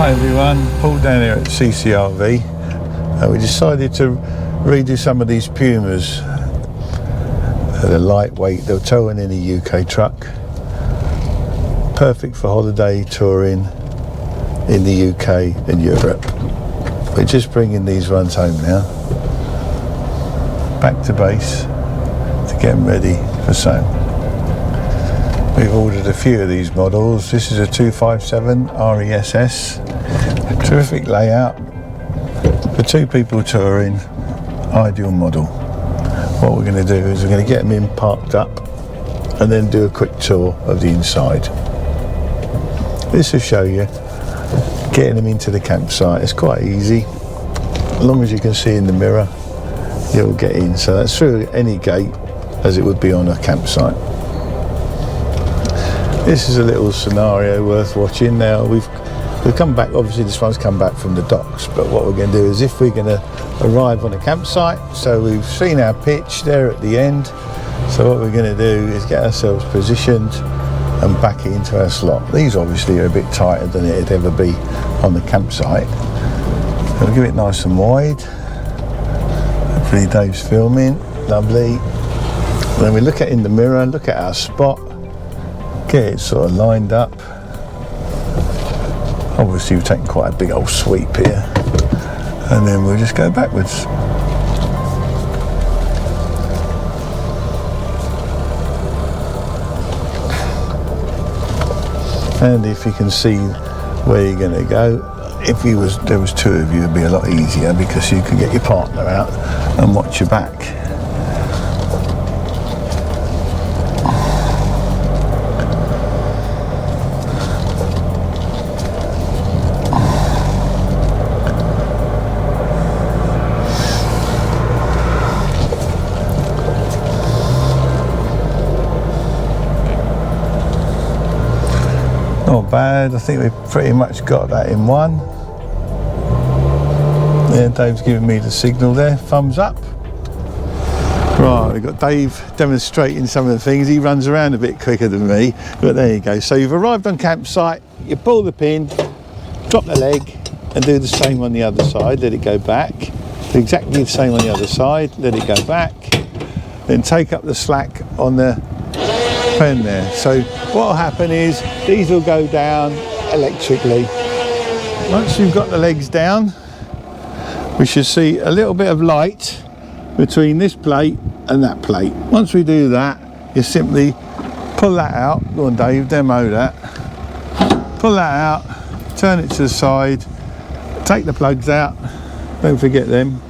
Hi everyone, Paul down here at Ccrv. We decided to redo some of these Pumas. They're lightweight, they're towing in a UK truck. Perfect for holiday touring in the UK and Europe. We're just bringing these ones home now. Back to base to get them ready for sale. We've ordered a few of these models. This is a 257 RESS. Terrific layout for two people touring. Ideal model. What we're going to do is we're going to get them in parked up and then do a quick tour of the inside. This will show you getting them into the campsite. It's quite easy. As long as you can see in the mirror, you'll get in. So that's through any gate as it would be on a campsite. This is a little scenario worth watching. Now we've come back, obviously this one's come back from the docks, but what we're going to do is if we're going to arrive on a campsite, so we've seen our pitch there at the end, so what we're going to do is get ourselves positioned and back it into our slot. These obviously are a bit tighter than it'd ever be on the campsite. So we'll give it nice and wide. Hopefully Dave's filming, lovely. Then we look at in the mirror, look at our spot, get it sort of lined up. Obviously we've taken quite a big old sweep here, and then we'll just go backwards. And if you can see where you're going to go, if there was two of you, it'd be a lot easier because you could get your partner out and watch your back. Not bad, I think we've pretty much got that in one. Yeah, Dave's giving me the signal there, thumbs up. Right, we've got Dave demonstrating some of the things. He runs around a bit quicker than me, but there you go. So you've arrived on campsite, you pull the pin, drop the leg, and do the same on the other side, let it go back. Do exactly the same on the other side, let it go back. Then take up the slack on the pen there. So what will happen is these will go down electrically. Once you've got the legs down, we should see a little bit of light between this plate and that plate. Once we do that, you simply pull that out. Go on Dave, demo that. Pull that out, turn it to the side, take the plugs out, don't forget them.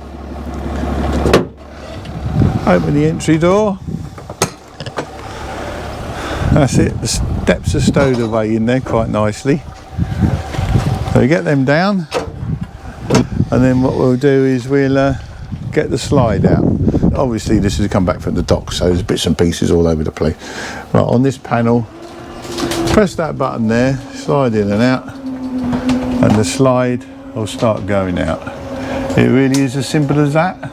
Open the entry door. That's it, the steps are stowed away in there quite nicely. So we get them down, and then what we'll do is we'll get the slide out. Obviously this has come back from the dock, so there's bits and pieces all over the place. Right, on this panel, press that button there, slide in and out, and the slide will start going out. It really is as simple as that.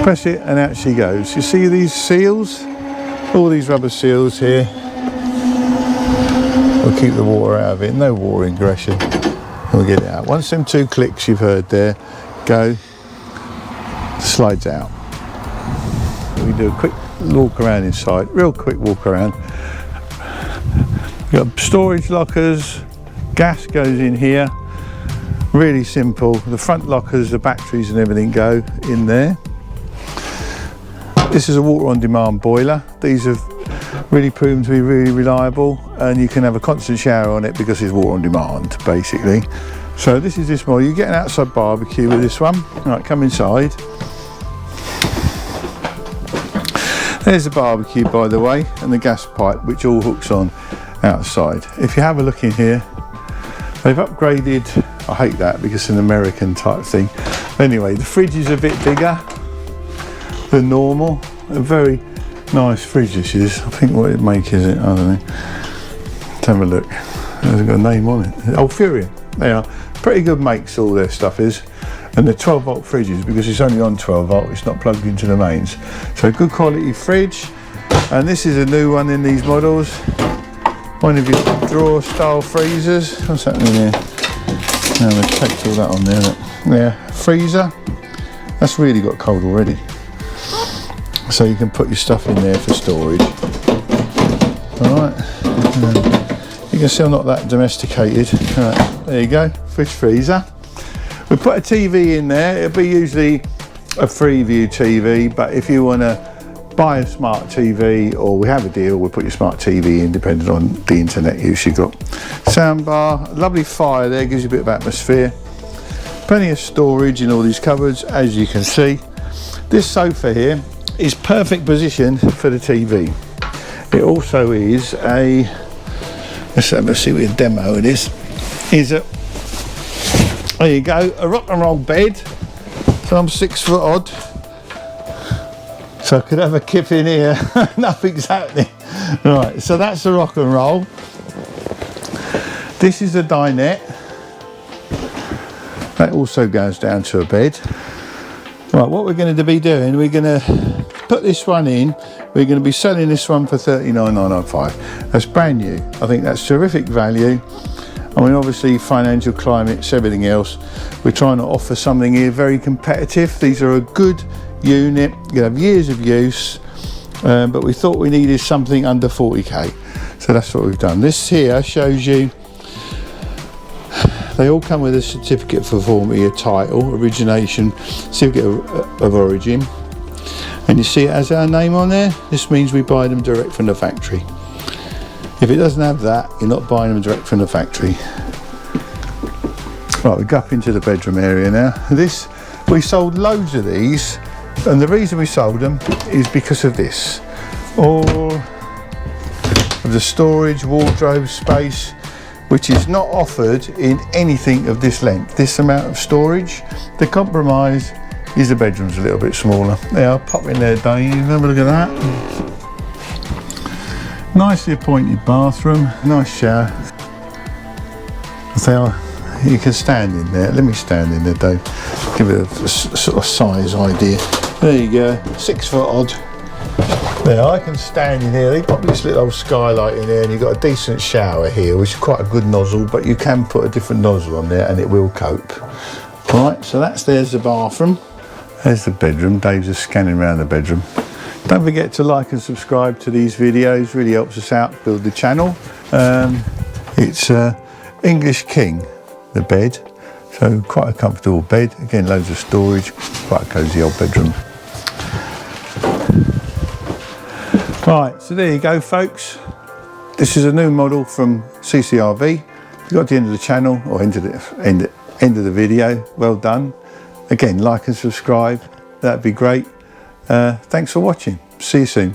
Press it and out she goes. You see these seals? All these rubber seals here will keep the water out of it, no water ingression. We'll get it out. Once them two clicks you've heard there go, slides out. We do a quick walk around inside, real quick walk around. We've got storage lockers, gas goes in here, really simple. The front lockers, the batteries and everything go in there. This is a water on demand boiler. These have really proven to be really reliable, and you can have a constant shower on it because it's water on demand basically. So this is this model. You get an outside barbecue with this one. Right, come inside. There's the barbecue by the way, and the gas pipe which all hooks on outside. If you have a look in here, they've upgraded, I hate that because it's an American type thing. Anyway, the fridge is a bit bigger than normal. A very nice fridge this is. I think what it make is it, I don't know. Let's have a look. There's got a name on it. Oh, Furion. They are pretty good makes, all their stuff is. And they're 12 volt fridges because it's only on 12 volt, it's not plugged into the mains. So good quality fridge. And this is a new one in these models. one of your drawer style freezers. What's happening here? No, they've taped all that on there. Look. Yeah, freezer. That's really got cold already. So you can put your stuff in there for storage. Alright. You can see I'm not that domesticated. Right, there you go, fridge freezer. We put a TV in there. It'll be usually a Freeview TV, but if you want to buy a smart TV, or we have a deal, we'll put your smart TV in depending on the internet use you've got. Soundbar, lovely fire there, gives you a bit of atmosphere. Plenty of storage in all these cupboards, as you can see. This sofa here is perfect position for the TV. It also is a, let's see what the demo it is a, there you go, a rock and roll bed. So I'm 6 foot odd. So I could have a kip in here. Nothing's happening. Right, so that's the rock and roll. This is a dinette. That also goes down to a bed. Right, what we're going to be doing, we're going to put this one in. We're going to be selling this one for $39,995. That's brand new. I think that's terrific value. I mean, obviously financial climates, everything else, we're trying to offer something here very competitive. These are a good unit, you have years of use, but we thought we needed something under 40k, so that's what we've done. This here shows you, they all come with a certificate for conformity, a title, origination, certificate of origin, and you see it has our name on there. This means we buy them direct from the factory. If it doesn't have that, you're not buying them direct from the factory. Right, we go up into the bedroom area now. This, we sold loads of these, and the reason we sold them is because of this. All of the storage, wardrobe space, which is not offered in anything of this length, this amount of storage. The compromise is the bedroom's a little bit smaller. Yeah, I'll pop in there, Dave, have a look at that. Nicely appointed bathroom, nice shower. So you can stand in there. Let me stand in there, Dave. Give it a sort of size idea. There you go, 6 foot odd. There, I can stand in here. They've got this little old skylight in there, and you've got a decent shower here, which is quite a good nozzle, but you can put a different nozzle on there and it will cope. Right, so there's the bathroom. There's the bedroom. Dave's just scanning around the bedroom. Don't forget to like and subscribe to these videos, really helps us out, build the channel. It's English King, the bed, so quite a comfortable bed. Again, loads of storage, quite a cosy old bedroom. Right, so there you go, folks. This is a new model from Ccrv. If you got to the end of the channel, or end of the video, well done. Again, like and subscribe, that'd be great. Thanks for watching. See you soon.